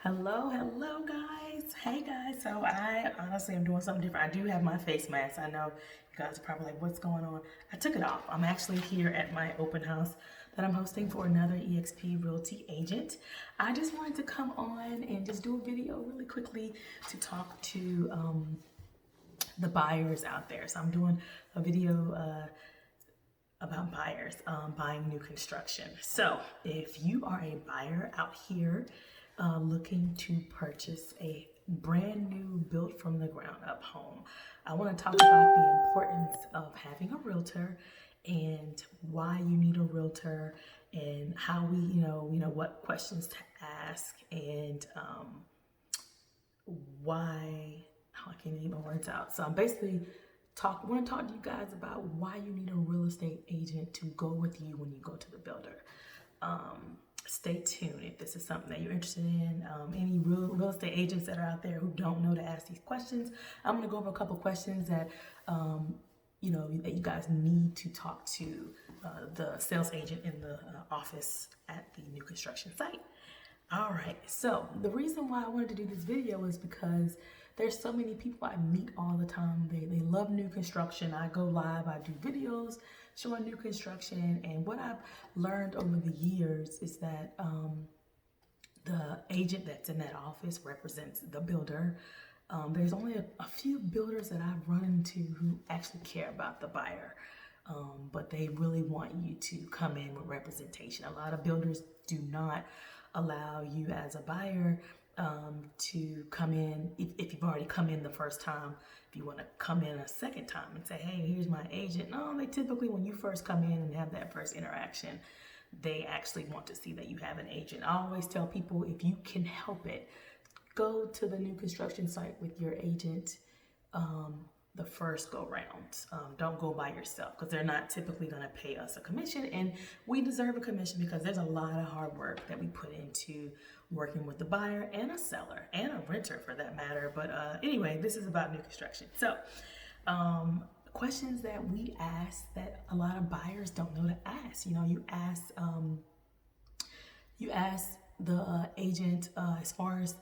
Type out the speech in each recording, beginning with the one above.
Hello guys. Hey guys. So I honestly am doing something different. I do have my face mask. I know you guys are probably like, what's going on? I took it off. I'm actually here at my open house that I'm hosting for another EXP Realty agent. I just wanted to come on and just do a video really quickly to talk to the buyers out there. So I'm doing a video about buyers buying new construction. So if you are a buyer out here looking to purchase a brand new built from the ground up home, I want to talk about the importance of having a realtor and why you need a realtor and how we, what questions to ask and why, I can't even get my words out. So I'm basically want to talk to you guys about why you need a real estate agent to go with you when you go to the builder. Stay tuned if this is something that you're interested in. Any real estate agents that are out there who don't know to ask these questions, I'm going to go over a couple questions that that you guys need to talk to the sales agent in the office at the new construction site. All right, so the reason why I wanted to do this video is because there's so many people I meet all the time. They love new construction. I go live, I do videos showing new construction, and what I've learned over the years is that the agent that's in that office represents the builder. There's only a few builders that I've run into who actually care about the buyer. But they really want you to come in with representation. A lot of builders do not allow you as a buyer to come in if you've already come in the first time. If you want to come in a second time and say, hey, here's my agent. No, they typically, when you first come in and have that first interaction, they actually want to see that you have an agent. I always tell people, if you can help it, go to the new construction site with your agent the first go round. Don't go by yourself, because they're not typically going to pay us a commission, and we deserve a commission because there's a lot of hard work that we put into working with the buyer and a seller and a renter for that matter. But anyway, this is about new construction. So questions that we ask that a lot of buyers don't know to ask. You ask the agent as far as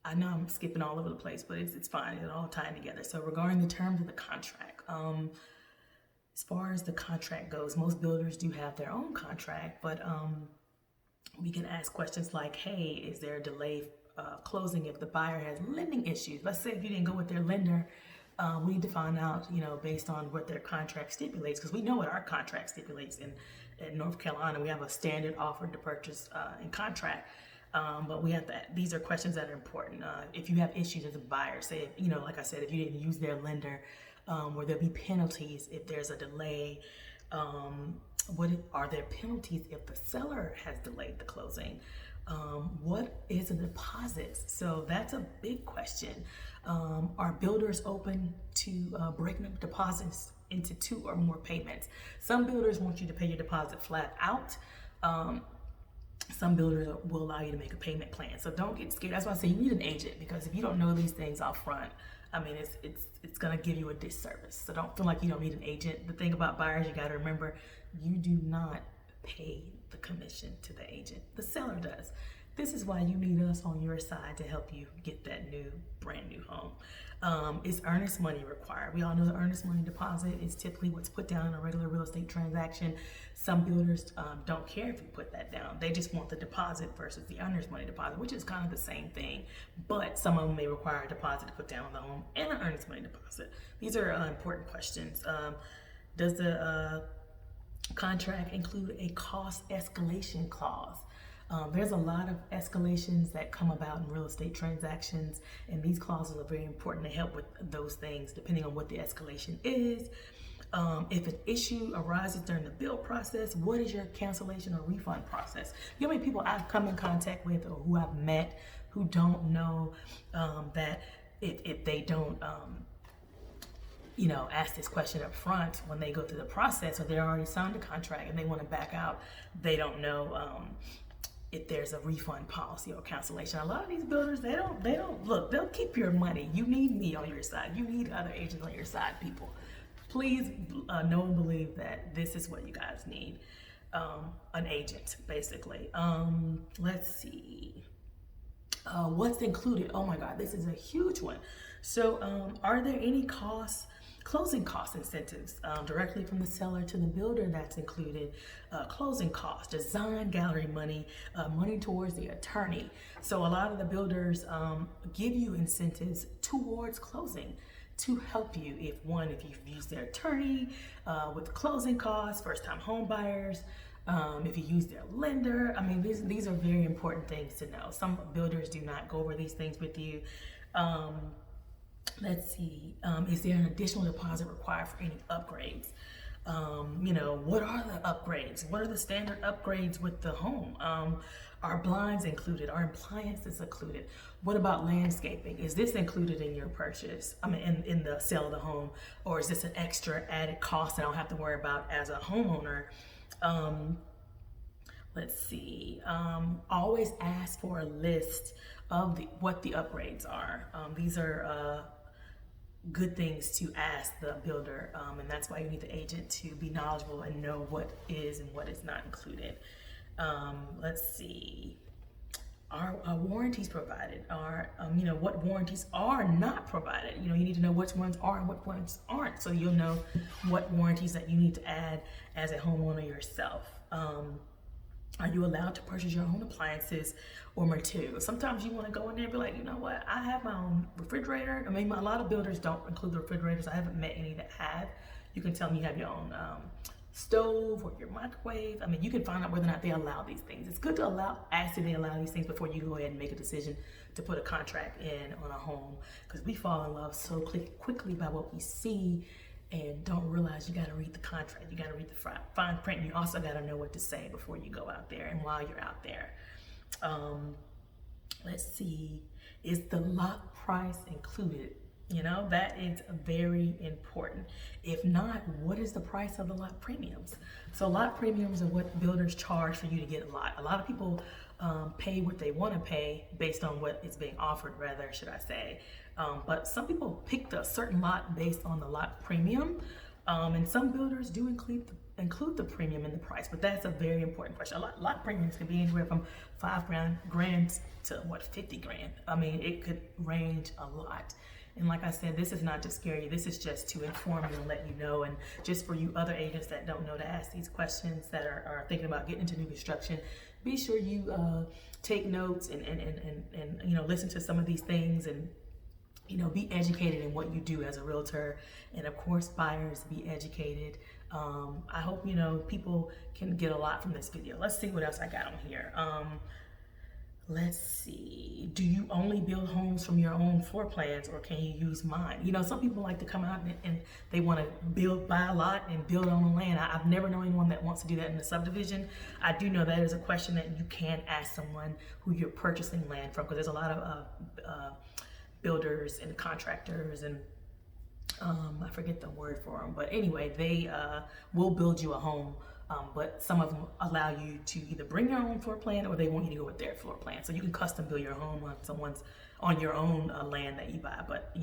I know I'm skipping all over the place, but it's fine. It's all tying together. So regarding the terms of the contract, as far as the contract goes, most builders do have their own contract, but we can ask questions like, hey, is there a delay closing if the buyer has lending issues? Let's say if you didn't go with their lender, we need to find out, based on what their contract stipulates, because we know what our contract stipulates in North Carolina. We have a standard offer to purchase in contract. But we have that. These are questions that are important. If you have issues as a buyer, say, like I said, if you didn't use their lender, where there'll be penalties if there's a delay. Are there penalties if the seller has delayed the closing? What is the deposit? So that's a big question. Are builders open to breaking up deposits into 2 or more payments? Some builders want you to pay your deposit flat out. Some builders will allow you to make a payment plan. So don't get scared. That's why I say you need an agent, because if you don't know these things off front, it's gonna give you a disservice. So don't feel like you don't need an agent. The thing about buyers, you gotta remember, you do not pay the commission to the agent. The seller does. This is why you need us on your side to help you get that brand new home. Is earnest money required? We all know the earnest money deposit is typically what's put down in a regular real estate transaction. Some builders don't care if you put that down. They just want the deposit versus the earnest money deposit, which is kind of the same thing. But some of them may require a deposit to put down on the home and an earnest money deposit. These are important questions. Does the contract include a cost escalation clause? There's a lot of escalations that come about in real estate transactions, and these clauses are very important to help with those things depending on what the escalation is. If an issue arises during the build process, what is your cancellation or refund process? You know how many people I've come in contact with or who I've met who don't know that if they don't ask this question up front when they go through the process, or they already signed a contract and they want to back out, they don't know if there's a refund policy or cancellation. A lot of these builders, they don't look, they'll keep your money. You need me on your side. You need other agents on your side, people. Please know and believe that this is what you guys need. An agent, basically. Let's see. What's included? Oh my God, this is a huge one. So are there any costs, closing cost incentives directly from the seller to the builder that's included? Closing costs, design gallery money, money towards the attorney. So a lot of the builders give you incentives towards closing to help you if you've used their attorney with closing costs, first time home buyers, if you use their lender. I mean, these are very important things to know. Some builders do not go over these things with you. Let's see, is there an additional deposit required for any upgrades? What are the upgrades? What are the standard upgrades with the home? Are blinds included? Are appliances included? What about landscaping? Is this included in your purchase? I mean, in the sale of the home, or is this an extra added cost that I don't have to worry about as a homeowner? Let's see, always ask for a list of what the upgrades are. These are good things to ask the builder, and that's why you need the agent to be knowledgeable and know what is and what is not included. Let's see, are warranties provided? What warranties are not provided? You need to know which ones are and what ones aren't, so you'll know what warranties that you need to add as a homeowner yourself. Are you allowed to purchase your own appliances or materials? Sometimes you want to go in there and be like, you know what, I have my own refrigerator. I mean, a lot of builders don't include the refrigerators. I haven't met any that have. You can tell me you have your own stove or your microwave. I mean, you can find out whether or not they allow these things. It's good to ask if they allow these things before you go ahead and make a decision to put a contract in on a home, because we fall in love so quickly by what we see and don't realize you got to read the contract. You got to read the fine print. And you also got to know what to say before you go out there and while you're out there. Let's see, is the lot price included? That is very important. If not, what is the price of the lot premiums? So lot premiums are what builders charge for you to get a lot. A lot of people pay what they want to pay based on what is being offered, rather, should I say. But some people pick a certain lot based on the lot premium. And some builders do include the premium in the price, but that's a very important question. Lot premiums can be anywhere from $5,000 to 50 grand. I mean, it could range a lot. And like I said, this is not to scare you. This is just to inform you and let you know. And just for you other agents that don't know to ask these questions, that are thinking about getting into new construction, be sure you take notes and listen to some of these things, and be educated in what you do as a realtor. And of course, buyers, be educated. I hope people can get a lot from this video. Let's see what else I got on here. Let's see, do you only build homes from your own floor plans, or can you use mine? Some people like to come out and they want to buy a lot and build on the land. I've never known anyone that wants to do that in the subdivision. I do know that is a question that you can ask someone who you're purchasing land from, because there's a lot of builders and contractors and I forget the word for them, but anyway, they will build you a home. But some of them allow you to either bring your own floor plan, or they want you to go with their floor plan. So you can custom build your home on your own land that you buy. But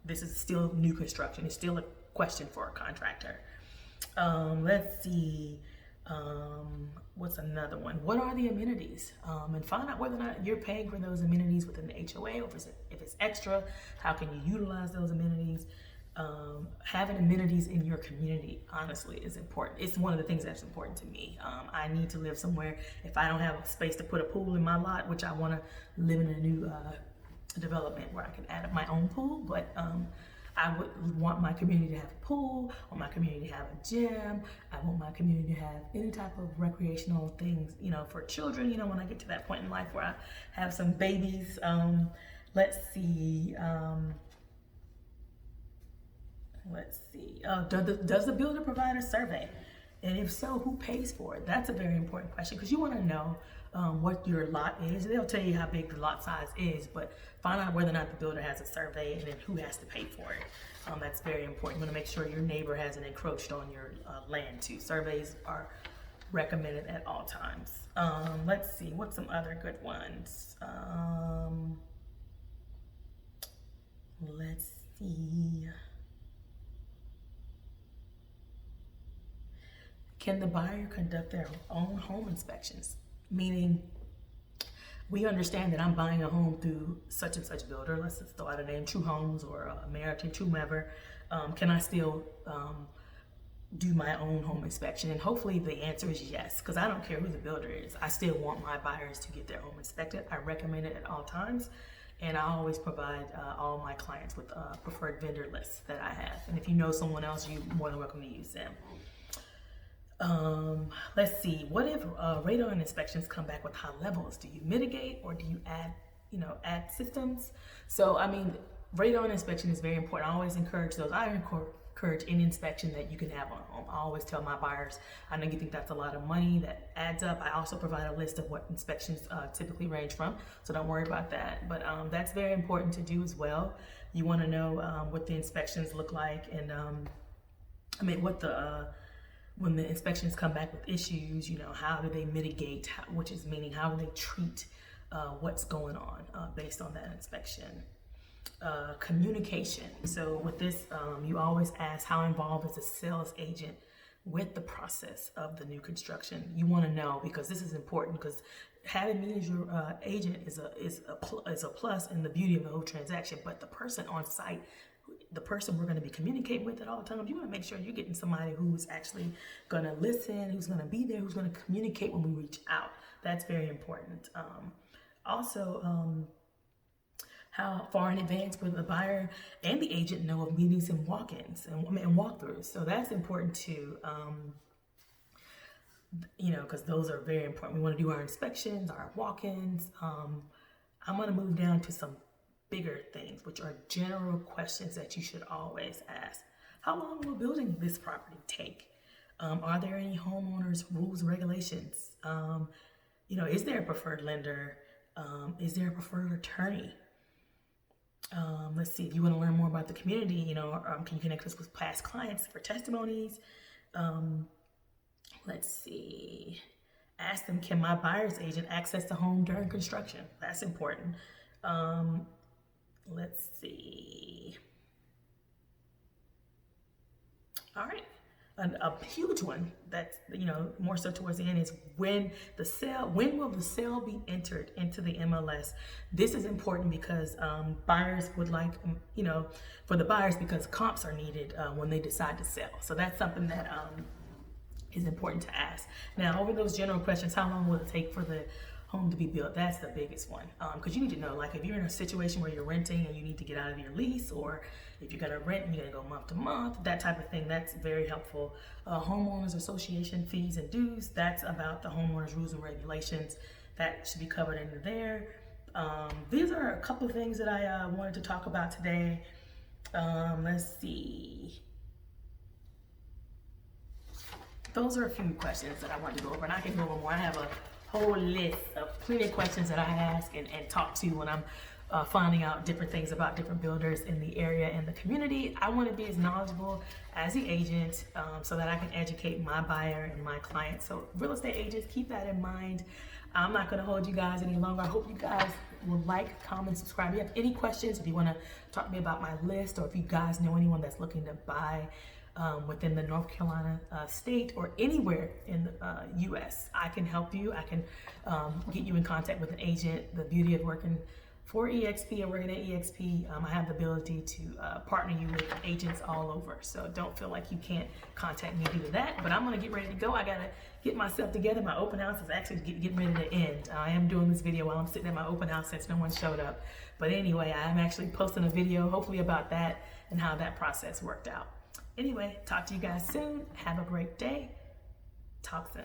this is still new construction. It's still a question for a contractor. Let's see. What's another one? What are the amenities? And find out whether or not you're paying for those amenities within the HOA, or if it's extra, how can you utilize those amenities? Having amenities in your community, honestly, is important. It's one of the things that's important to me. I need to live somewhere. If I don't have a space to put a pool in my lot, which I want to live in a new development where I can add my own pool, but I would want my community to have a pool, I want my community to have a gym, I want my community to have any type of recreational things, for children, when I get to that point in life where I have some babies. Let's see. Does the builder provide a survey? And if so, who pays for it? That's a very important question, because you want to know what your lot is. They'll tell you how big the lot size is, but find out whether or not the builder has a survey, and then who has to pay for it. That's very important. You want to make sure your neighbor hasn't encroached on your land too. Surveys are recommended at all times. Let's see, what's some other good ones? Let's see. Can the buyer conduct their own home inspections? Meaning, we understand that I'm buying a home through such and such builder. Let's just throw out a name, True Homes or American, whomever. Can I still do my own home inspection? And hopefully the answer is yes, because I don't care who the builder is. I still want my buyers to get their home inspected. I recommend it at all times. And I always provide all my clients with preferred vendor lists that I have. And if you know someone else, you're more than welcome to use them. Let's see, what if radar inspections come back with high levels? Do you mitigate or do you add systems? So, I mean, radar inspection is very important. I always encourage those. I encourage any inspection that you can have on a home. I always tell my buyers, I know you think that's a lot of money, that adds up. I also provide a list of what inspections typically range from, so don't worry about that. But that's very important to do as well. You want to know what the inspections look like, and when the inspections come back with issues, how do they mitigate, which is meaning how do they treat what's going on based on that inspection. Communication. So with this, you always ask, how involved is the sales agent with the process of the new construction? You want to know, because this is important, because having me as your agent is a plus in the beauty of the whole transaction. But the person on site, the person we're going to be communicating with at all times, you want to make sure you're getting somebody who's actually going to listen, who's going to be there, who's going to communicate when we reach out. That's very important. Also, how far in advance will the buyer and the agent know of meetings and walk-ins and walkthroughs? So that's important too, because those are very important. We want to do our inspections, our walk-ins. I'm going to move down to some bigger things, which are general questions that you should always ask. How long will building this property take? Are there any homeowners rules and regulations? Is there a preferred lender? Is there a preferred attorney? Let's see, if you want to learn more about the community, can you connect us with past clients for testimonies? Let's see, ask them, can my buyer's agent access the home during construction? That's important. Let's see. All right. A huge one that's, more so towards the end is when will the sale be entered into the MLS? This is important because buyers would like, for the buyers, because comps are needed when they decide to sell. So that's something that is important to ask. Now, over those general questions, how long will it take for the home to be built? That's the biggest one, because you need to know, like, if you're in a situation where you're renting and you need to get out of your lease, or if you're gonna rent and you're gonna go month to month, that type of thing, that's very helpful. Homeowners association fees and dues, that's about the homeowners rules and regulations, that should be covered into there. These are a couple of things that I wanted to talk about today. Let's see. Those are a few questions that I wanted to go over, and I can go over more. I have a whole list of plenty of questions that I ask and talk to when I'm finding out different things about different builders in the area and the community. I want to be as knowledgeable as the agent so that I can educate my buyer and my client. So real estate agents, keep that in mind. I'm not going to hold you guys any longer. I hope you guys will like, comment, subscribe. If you have any questions, if you want to talk to me about my list, or if you guys know anyone that's looking to buy within the North Carolina state or anywhere in the U.S., I can help you. I can get you in contact with an agent. The beauty of working for EXP and working at EXP, I have the ability to partner you with agents all over. So don't feel like you can't contact me due to that. But I'm going to get ready to go. I got to get myself together. My open house is actually getting ready to end. I am doing this video while I'm sitting at my open house since no one showed up. But anyway, I am actually posting a video hopefully about that and how that process worked out. Anyway, talk to you guys soon. Have a great day. Talk soon.